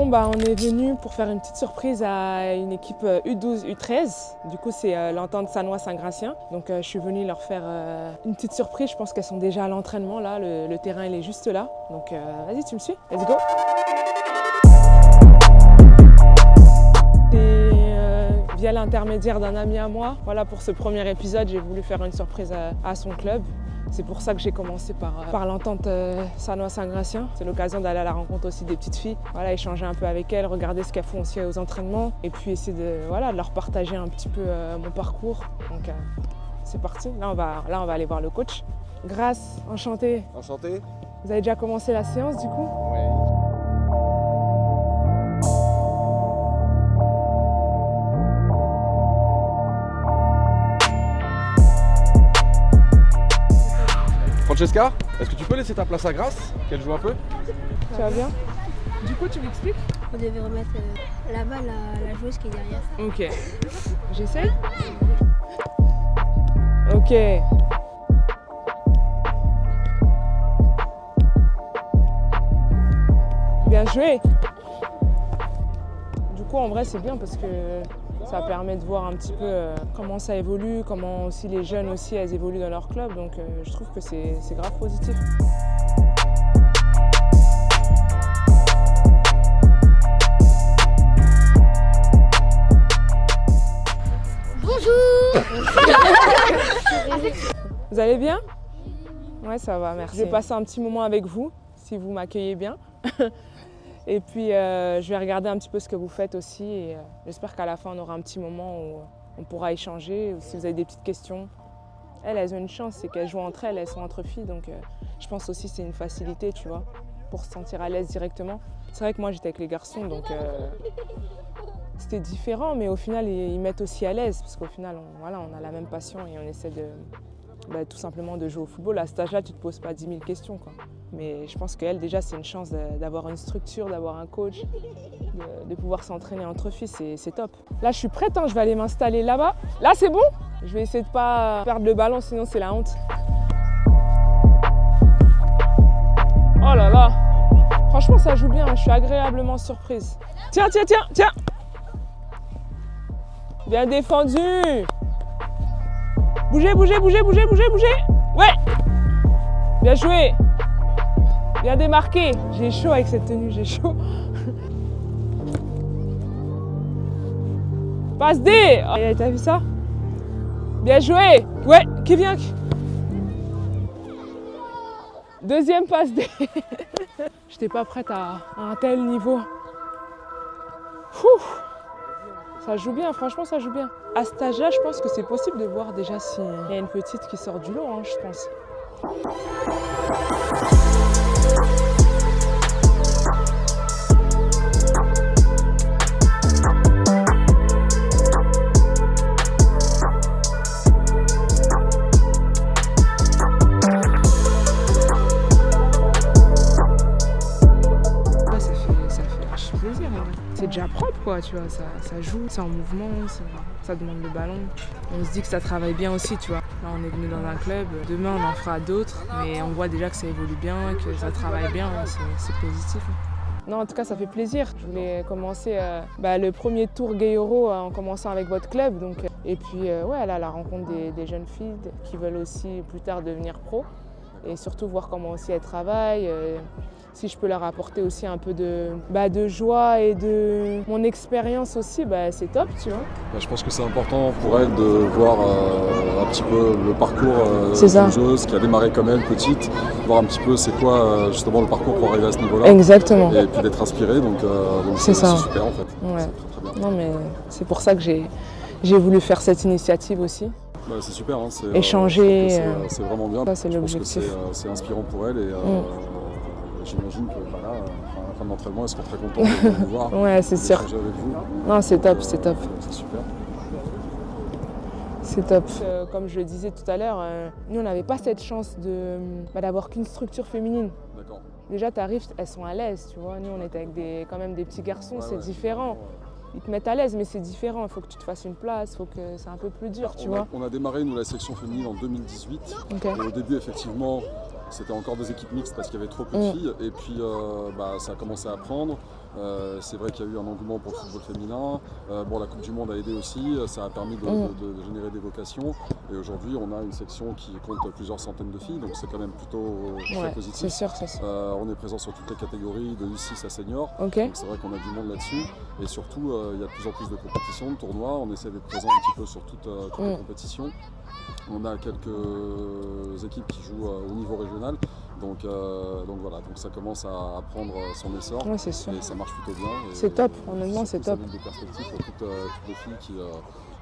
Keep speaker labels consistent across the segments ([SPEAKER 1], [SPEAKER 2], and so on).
[SPEAKER 1] Bon, on est venu pour faire une petite surprise à une équipe U12, U13. Du coup, c'est l'entente Sannois-Saint-Gratien. Donc, je suis venue leur faire une petite surprise. Je pense qu'elles sont déjà à l'entraînement, là. Le terrain, il est juste là. Donc, vas-y, tu me suis? Let's go! Via l'intermédiaire d'un ami à moi, voilà, pour ce premier épisode, j'ai voulu faire une surprise à son club. C'est pour ça que j'ai commencé par l'entente Sannois-Saint-Gratien. C'est l'occasion d'aller à la rencontre aussi des petites filles, voilà, échanger un peu avec elles, regarder ce qu'elles font aussi aux entraînements et puis essayer de leur partager un petit peu mon parcours. Donc c'est parti, là on va aller voir le coach. Grâce, enchanté.
[SPEAKER 2] Enchanté.
[SPEAKER 1] Vous avez déjà commencé la séance du coup?
[SPEAKER 2] Oui. Francesca, est-ce que tu peux laisser ta place à Grâce, qu'elle joue un peu?
[SPEAKER 1] Tu vas bien? Du coup, tu m'expliques?
[SPEAKER 3] On devait remettre là-bas la joueuse qui est derrière.
[SPEAKER 1] Ok. J'essaye? Ok. Bien joué! Du coup, en vrai, c'est bien parce que ça permet de voir un petit peu comment ça évolue, comment aussi les jeunes aussi, elles évoluent dans leur club. Donc, je trouve que c'est grave positif.
[SPEAKER 3] Bonjour.
[SPEAKER 1] Vous allez bien? Ouais, ça va, merci. Je vais passer un petit moment avec vous, si vous m'accueillez bien. Et puis, je vais regarder un petit peu ce que vous faites aussi. Et j'espère qu'à la fin, on aura un petit moment où on pourra échanger. Ou si vous avez des petites questions. Elles ont une chance, c'est qu'elles jouent entre elles sont entre filles. Donc, je pense aussi que c'est une facilité, tu vois, pour se sentir à l'aise directement. C'est vrai que moi, j'étais avec les garçons, donc c'était différent. Mais au final, ils mettent aussi à l'aise. Parce qu'au final, on a la même passion et on essaie tout simplement de jouer au football. À cet âge-là, tu ne te poses pas 10 000 questions, quoi. Mais je pense qu'elle, déjà, c'est une chance d'avoir une structure, d'avoir un coach, de pouvoir s'entraîner entre filles, c'est top. Là, je suis prête, hein, je vais aller m'installer là-bas. Là, c'est bon? Je vais essayer de ne pas perdre le ballon, sinon c'est la honte. Oh là là! Franchement, ça joue bien, je suis agréablement surprise. Tiens! Bien défendu! Bougez! Ouais! Bien joué! Bien démarqué. J'ai chaud avec cette tenue, j'ai chaud. Passe D. Oh, t'as vu ça? Bien joué. Ouais, qui vient? Deuxième passe D. J'étais pas prête à un tel niveau. Ça joue bien, franchement ça joue bien. À cet âge-là, je pense que c'est possible de voir déjà s'il y a une petite qui sort du lot, hein, je pense. C'est déjà propre, quoi, tu vois, ça joue, c'est en mouvement, ça demande le ballon. On se dit que ça travaille bien aussi, tu vois. Là, on est venu dans un club, demain on en fera d'autres, mais on voit déjà que ça évolue bien, que ça travaille bien, c'est positif. Non, en tout cas, ça fait plaisir. Je voulais commencer le premier tour Gay Euro en commençant avec votre club. Donc, et puis, aller à la rencontre des jeunes filles qui veulent aussi plus tard devenir pro. Et surtout voir comment aussi elles travaillent. Si je peux leur apporter aussi un peu de joie et de mon expérience aussi, c'est top, tu vois.
[SPEAKER 2] Je pense que c'est important pour elle de voir un petit peu le parcours d'une joueuse qui a démarré comme elle, petite, voir un petit peu c'est quoi justement le parcours pour arriver à ce niveau-là.
[SPEAKER 1] Exactement.
[SPEAKER 2] Et puis d'être inspirée, donc c'est super en fait.
[SPEAKER 1] Ouais.
[SPEAKER 2] C'est très bien.
[SPEAKER 1] Non mais c'est pour ça que j'ai voulu faire cette initiative aussi.
[SPEAKER 2] C'est super, hein,
[SPEAKER 1] échanger.
[SPEAKER 2] C'est vraiment bien.
[SPEAKER 1] Ça, c'est
[SPEAKER 2] l'objectif. C'est inspirant pour elle et j'imagine que à la fin de l'entraînement, elle sera très contente de vous voir.
[SPEAKER 1] Ouais, c'est sûr.
[SPEAKER 2] Avec vous.
[SPEAKER 1] Non, c'est top, c'est top.
[SPEAKER 2] C'est super.
[SPEAKER 1] C'est top. Comme je le disais tout à l'heure, nous, on n'avait pas cette chance d'avoir qu'une structure féminine.
[SPEAKER 2] D'accord.
[SPEAKER 1] Déjà, tu arrives, elles sont à l'aise, tu vois. Nous, on était avec quand même des petits garçons, c'est différent. Ils te mettent à l'aise, mais c'est différent. Il faut que tu te fasses une place, il faut que c'est un peu plus dur, tu vois.
[SPEAKER 2] On a démarré, nous, la section féminine en 2018.
[SPEAKER 1] Okay.
[SPEAKER 2] Et au début, effectivement, c'était encore des équipes mixtes parce qu'il y avait trop peu de filles. Et puis, ça a commencé à prendre. C'est vrai qu'il y a eu un engouement pour le football féminin. Bon, la Coupe du Monde a aidé aussi, ça a permis de générer des vocations. Et aujourd'hui, on a une section qui compte plusieurs centaines de filles, donc c'est quand même plutôt très positif.
[SPEAKER 1] C'est sûr, c'est sûr.
[SPEAKER 2] On est présent sur toutes les catégories, de U6 à senior.
[SPEAKER 1] Okay.
[SPEAKER 2] Donc c'est vrai qu'on a du monde là-dessus. Et surtout, il y a de plus en plus de compétitions, de tournois. On essaie d'être présent un petit peu sur toutes les compétitions. On a quelques équipes qui jouent au niveau régional. Donc voilà, donc ça commence à prendre son essor
[SPEAKER 1] c'est sûr.
[SPEAKER 2] Et ça marche plutôt bien.
[SPEAKER 1] C'est top, honnêtement c'est top.
[SPEAKER 2] Ça donne des perspectives pour toutes les filles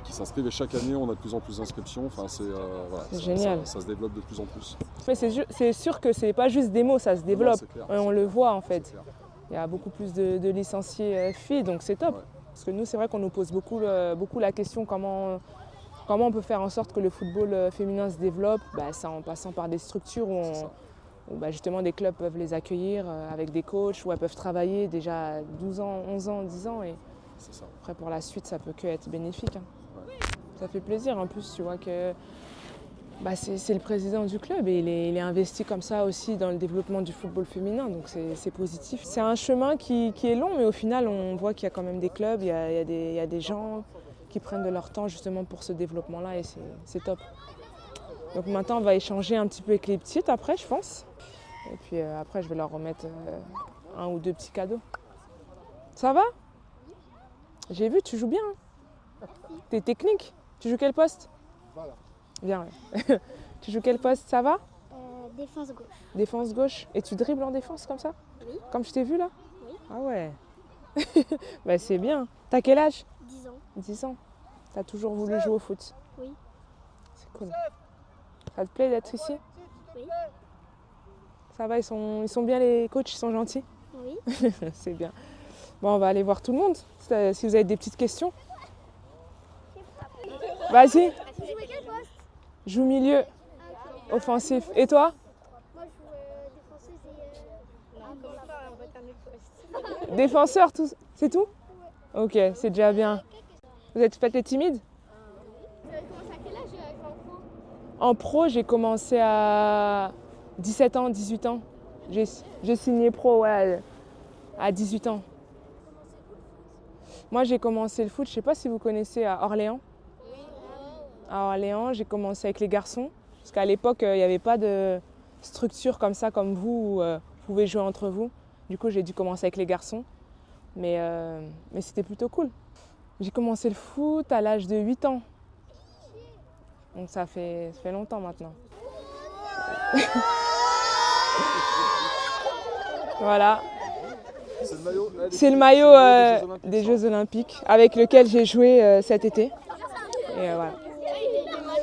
[SPEAKER 2] qui s'inscrivent et chaque année on a de plus en plus d'inscriptions. Enfin, c'est
[SPEAKER 1] génial.
[SPEAKER 2] Ça se développe de plus en plus.
[SPEAKER 1] Mais c'est sûr que c'est pas juste des mots, ça se développe.
[SPEAKER 2] Non, clair,
[SPEAKER 1] on le voit en fait. Il y a beaucoup plus de licenciés filles, donc c'est top. Ouais. Parce que nous c'est vrai qu'on nous pose beaucoup la question comment on peut faire en sorte que le football féminin se développe. C'est en passant par des structures où justement des clubs peuvent les accueillir avec des coachs, où elles peuvent travailler déjà 12 ans, 11 ans, 10 ans. Et
[SPEAKER 2] ça.
[SPEAKER 1] Après pour la suite ça peut que être bénéfique.
[SPEAKER 2] Ouais.
[SPEAKER 1] Ça fait plaisir en plus, tu vois que c'est le président du club et il est investi comme ça aussi dans le développement du football féminin, donc c'est positif. C'est un chemin qui est long, mais au final on voit qu'il y a quand même des clubs, il y a des gens qui prennent de leur temps justement pour ce développement-là et c'est top. Donc maintenant on va échanger un petit peu avec les petites après je pense. Et puis après je vais leur remettre un ou deux petits cadeaux. Ça va? J'ai vu, tu joues bien. T'es technique. Tu joues quel poste?
[SPEAKER 4] Voilà.
[SPEAKER 1] Bien, ouais. Tu joues quel poste? Ça va?
[SPEAKER 3] Défense gauche.
[SPEAKER 1] Défense gauche. Et tu dribbles en défense comme ça?
[SPEAKER 3] Oui.
[SPEAKER 1] Comme je t'ai vu là?
[SPEAKER 3] Oui.
[SPEAKER 1] Ah ouais. C'est bien. T'as quel âge?
[SPEAKER 3] 10 ans.
[SPEAKER 1] 10 ans. T'as toujours voulu jouer au foot?
[SPEAKER 3] Oui.
[SPEAKER 1] C'est cool. Ça te plaît d'être ici?
[SPEAKER 3] Oui.
[SPEAKER 1] Ça va, ils sont bien les coachs, ils sont gentils?
[SPEAKER 3] Oui.
[SPEAKER 1] C'est bien. Bon, on va aller voir tout le monde, si vous avez des petites questions. Vas-y.
[SPEAKER 3] Tu joues quel poste?
[SPEAKER 1] Je joue milieu, offensif. Et toi?
[SPEAKER 3] Moi, je joue défenseuse et...
[SPEAKER 1] Défenseur, c'est tout? Ok, c'est déjà bien. Vous êtes peut-être timide?
[SPEAKER 3] Tu as commencé à quel âge en pro?
[SPEAKER 1] En pro, j'ai commencé à 17 ans, 18 ans. J'ai signé pro à 18 ans. Moi, j'ai commencé le foot, je ne sais pas si vous connaissez, à Orléans. À Orléans, j'ai commencé avec les garçons. Parce qu'à l'époque, il n'y avait pas de structure comme ça, comme vous, où vous pouvez jouer entre vous. Du coup, j'ai dû commencer avec les garçons. Mais c'était plutôt cool. J'ai commencé le foot à l'âge de 8 ans. Donc ça fait longtemps maintenant. Voilà. C'est le maillot des Jeux Olympiques avec lequel j'ai joué cet été. Et voilà.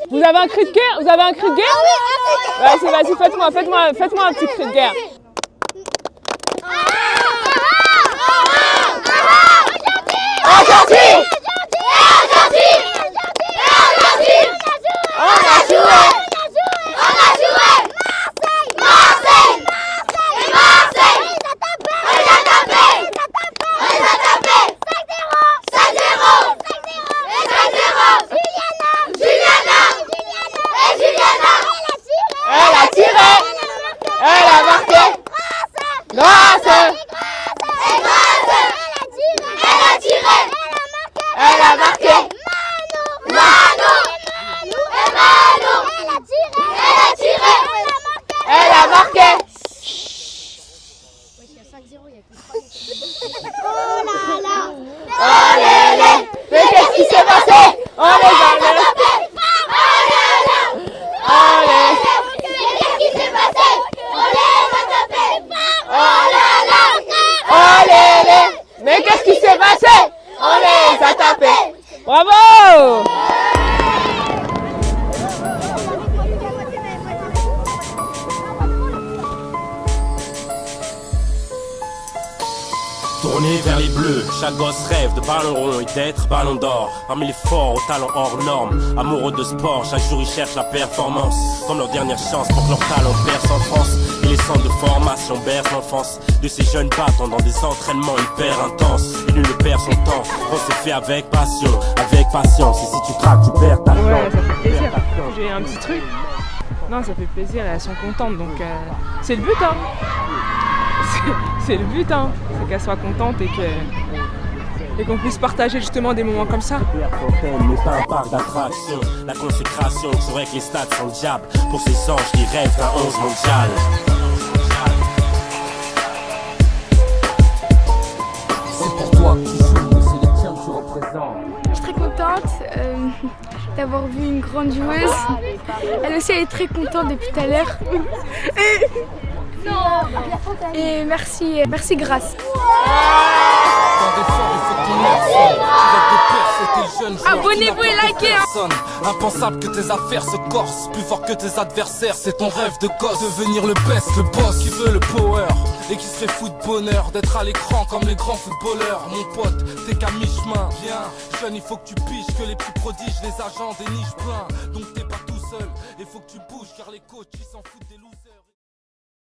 [SPEAKER 1] Vous avez un cri de guerre? Vous avez un cri de guerre? Vas-y, faites-moi un petit cri de guerre. Bravo!
[SPEAKER 5] Tourné vers les bleus, chaque gosse rêve de ballon rond et d'être ballon d'or. Parmi les forts aux talents hors normes, amoureux de sport, chaque jour ils cherchent la performance. Comme leur dernière chance pour que leur talent perce en France. Et les centres de formation bercent l'enfance de ces jeunes battants dans des entraînements hyper intenses. Et nul ne perd son temps, on se fait avec passion, avec patience. Et si tu craques, tu perds ta chance.
[SPEAKER 1] Ouais, ça fait plaisir. J'ai un petit truc. Non, ça fait plaisir, elles sont contentes, donc c'est le but, hein. c'est le but, hein. C'est qu'elle soit contente et qu'on puisse partager justement des moments comme ça.
[SPEAKER 5] Mais pas un parc d'attractions. La consécration, c'est vrai que les stades sont le diable. Pour ces anges qui rêvent d'un 11 mondial.
[SPEAKER 4] C'est pour toi qui joue, mais c'est les tiens que tu représentes.
[SPEAKER 3] Je suis très contente d'avoir vu une grande joueuse. Elle aussi, elle est très contente depuis tout à l'heure. Et merci Grâce. Abonnez-vous et likez.
[SPEAKER 4] Impensable que tes affaires se corsent, plus fort que tes adversaires, c'est ton rêve de gosse. Devenir le best, le boss qui veut le power et qui se fait foutre bonheur d'être à l'écran comme les grands footballeurs. Mon pote, t'es qu'à mi-chemin. Viens, jeune, il faut que tu piges que les petits prodiges, les agents des niches pleins. Donc t'es pas tout seul, il faut que tu bouges car les coachs ils s'en foutent des losers.